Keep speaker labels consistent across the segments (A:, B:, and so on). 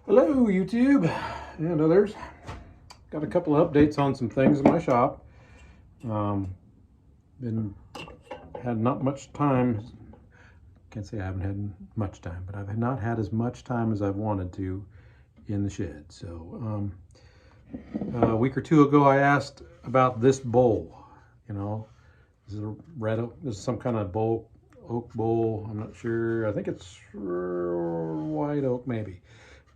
A: Hello YouTube and others. Got a couple of updates on some things in my shop. Had not much time. Can't say I haven't had much time, but I've not had as much time as I've wanted to in the shed. So a week or two ago I asked about this bowl. You know, this is a red oak. This is some kind of bowl, oak bowl. I'm not sure. I think it's white oak maybe.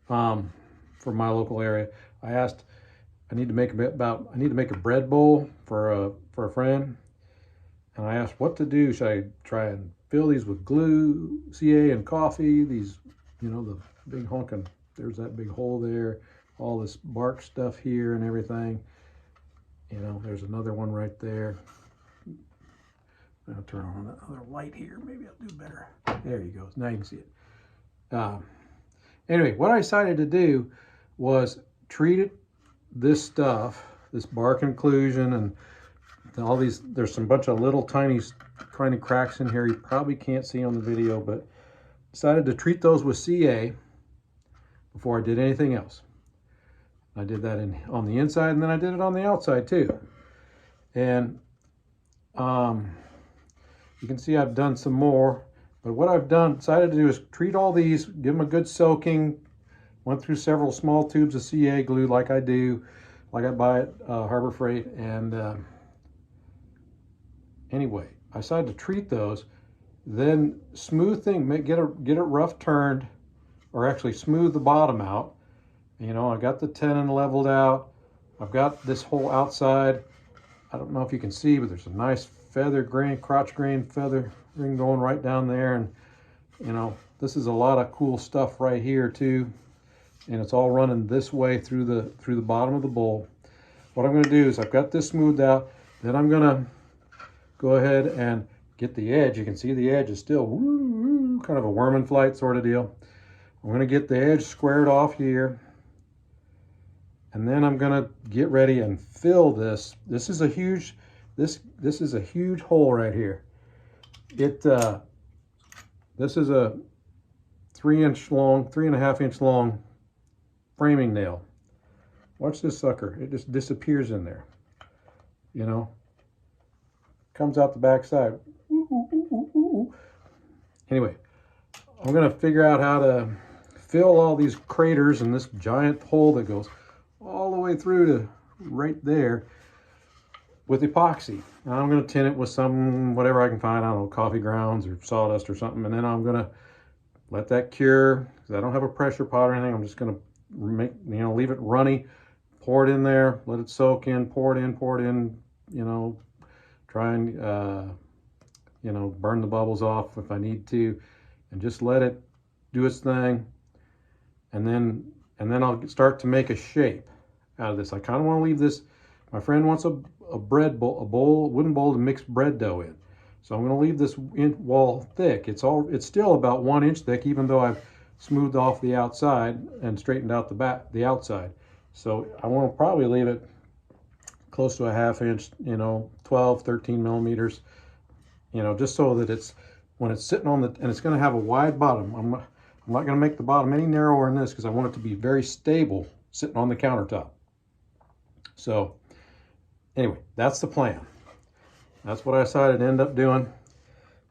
A: For my local area. I asked, I need to make a bread bowl for a friend, and I asked what to do. Should I try and fill these with glue, CA, and coffee? These, you know, the big honking. There's that big hole there. All this bark stuff here and everything. You know, there's another one right there. I'll turn on another light here. Maybe I'll do better. There you go. Now you can see it. Anyway, what I decided to do was treat this stuff, this bark inclusion and all these, there's some bunch of little tiny cracks in here you probably can't see on the video, but decided to treat those with CA before I did anything else. I did that on the inside, and then I did it on the outside too. And you can see I've done some more. But what I've decided to do is treat all these, give them a good soaking. Went through several small tubes of CA glue like I do, like I buy at Harbor Freight. And anyway, I decided to treat those, then smooth get it rough turned, or actually smooth the bottom out. You know, I got the tenon leveled out. I've got this whole outside. I don't know if you can see, but there's a nice feather grain, crotch grain feather ring going right down there. And you know, this is a lot of cool stuff right here too, and it's all running this way through the bottom of the bowl. What I'm going to do is I've got this smoothed out, then I'm going to go ahead and get the edge. You can see the edge is still kind of a worm in flight sort of deal. I'm going to get the edge squared off here, and then I'm going to get ready and fill this. This is a huge hole right here. This is a 3.5 inch long framing nail. Watch this sucker. It just disappears in there. You know, comes out the back side. Anyway, I'm going to figure out how to fill all these craters in this giant hole that goes all the way through to right there with epoxy. And I'm going to tin it with some, whatever I can find, I don't know, coffee grounds or sawdust or something. And then I'm going to let that cure, because I don't have a pressure pot or anything. I'm just going to leave it runny, pour it in there, let it soak in, pour it in, you know, try and, you know, burn the bubbles off if I need to, and just let it do its thing. And then I'll start to make a shape out of this. I kind of want to leave this, my friend wants a wooden bowl to mix bread dough in. So I'm going to leave this wall thick. It's still about 1 inch thick, even though I've smoothed off the outside and straightened out the outside. So I want to probably leave it close to a 1/2 inch, you know, 12, 13 millimeters, you know, just so that when it's sitting on and it's going to have a wide bottom. I'm not going to make the bottom any narrower than this, because I want it to be very stable sitting on the countertop. So anyway, that's the plan. That's what I decided to end up doing.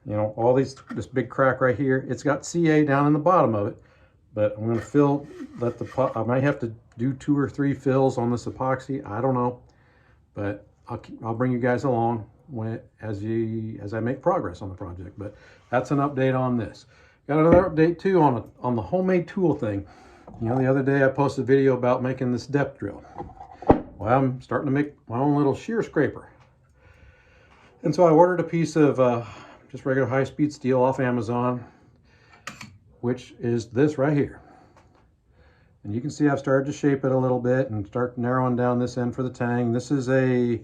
A: You know, this big crack right here, it's got CA down in the bottom of it, but I'm going to I might have to do 2 or 3 fills on this epoxy. I don't know, but I'll bring you guys along as I make progress on the project. But that's an update on this. Got another update too on the homemade tool thing. You know, the other day I posted a video about making this depth drill. Well, I'm starting to make my own little shear scraper. And so I ordered a piece of just regular high-speed steel off Amazon, which is this right here. And you can see I've started to shape it a little bit and start narrowing down this end for the tang. This is a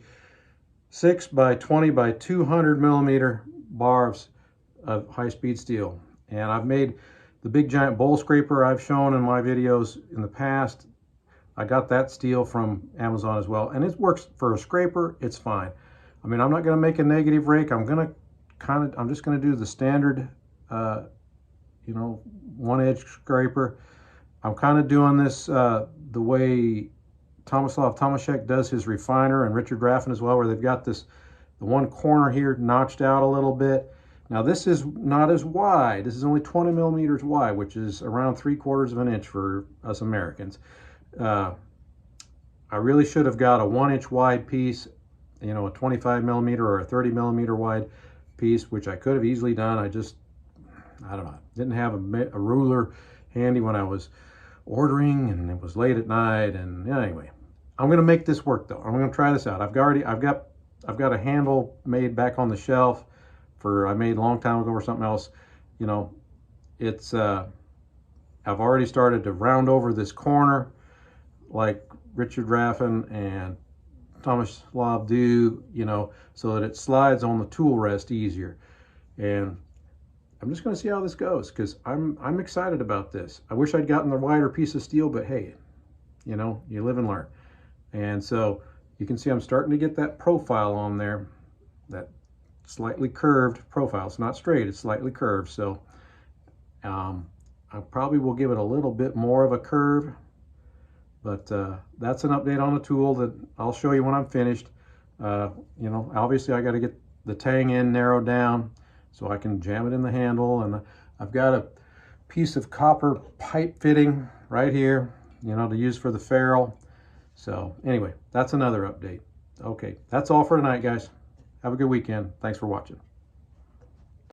A: 6 by 20 by 200 millimeter bars of high-speed steel. And I've made the big giant bowl scraper I've shown in my videos in the past. I got that steel from Amazon as well, and it works for a scraper. It's fine. I mean, I'm not going to make a negative rake. I'm just going to do the standard, you know, 1 edge scraper. I'm kind of doing this the way Tomislav Tomaszek does his refiner, and Richard Raffin as well, where they've got the one corner here notched out a little bit. Now this is not as wide. This is only 20 millimeters wide, which is around 3/4 of an inch for us Americans. I really should have got a 1-inch wide piece, you know, a 25 millimeter or a 30 millimeter wide piece, which I could have easily done. I don't know, didn't have a ruler handy when I was ordering, and it was late at night. And yeah, anyway, I'm gonna make this work though. I'm gonna try this out. I've got a handle made back on the shelf I made a long time ago or something else. You know, it's I've already started to round over this corner like Richard Raffin and Tomislav do, you know, so that it slides on the tool rest easier. And I'm just going to see how this goes, because I'm excited about this. I wish I'd gotten the wider piece of steel, but hey, you know, you live and learn. And so you can see I'm starting to get that profile on there, that slightly curved profile. It's not straight, it's slightly curved. So I probably will give it a little bit more of a curve. But that's an update on the tool that I'll show you when I'm finished. You know, obviously I got to get the tang end narrowed down so I can jam it in the handle. And I've got a piece of copper pipe fitting right here, you know, to use for the ferrule. So anyway, that's another update. Okay, that's all for tonight, guys. Have a good weekend. Thanks for watching.